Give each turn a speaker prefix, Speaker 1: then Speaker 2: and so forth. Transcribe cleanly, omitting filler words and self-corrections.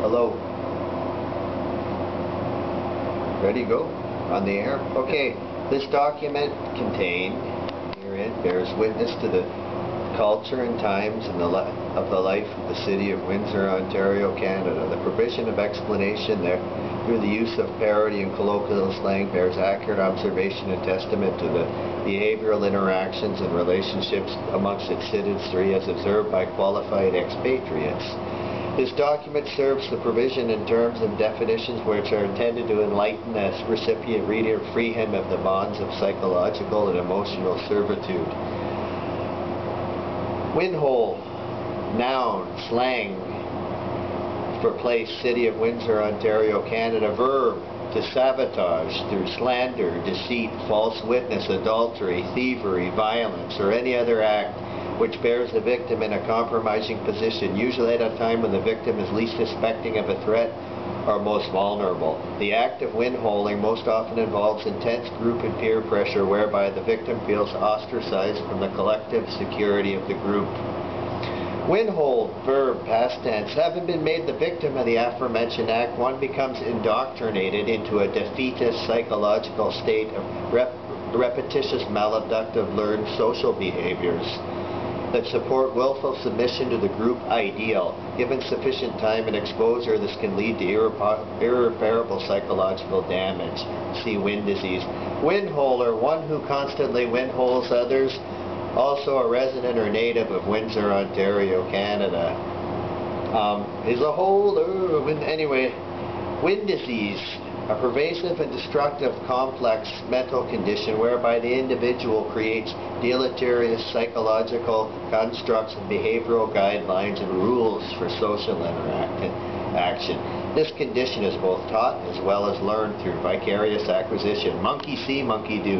Speaker 1: Hello. Ready to go? On the air? Okay. This document contained herein bears witness to the culture and times and of the life of the city of Windsor, Ontario, Canada. The provision of explanation there through the use of parody and colloquial slang bears accurate observation and testament to the behavioral interactions and relationships amongst its citizenry as observed by qualified expatriates. This document serves the provision in terms and definitions which are intended to enlighten the recipient reader, free him of the bonds of psychological and emotional servitude. Windhole, noun, slang, for place, City of Windsor, Ontario, Canada. Verb, to sabotage through slander, deceit, false witness, adultery, thievery, violence, or any other act which bears the victim in a compromising position, usually at a time when the victim is least suspecting of a threat or most vulnerable. The act of windholing most often involves intense group and peer pressure whereby the victim feels ostracized from the collective security of the group. Windhold, verb, past tense. Having been made the victim of the aforementioned act, one becomes indoctrinated into a defeatist psychological state of repetitious maladaptive learned social behaviors that support willful submission to the group ideal. Given sufficient time and exposure, this can lead to irreparable psychological damage. See wind disease. Windholer, one who constantly windholes others, also a resident or native of Windsor, Ontario, Canada. Is a holder. Anyway, wind disease. A pervasive and destructive complex mental condition whereby the individual creates deleterious psychological constructs and behavioral guidelines and rules for social action. This condition is both taught as well as learned through vicarious acquisition. Monkey see, monkey do.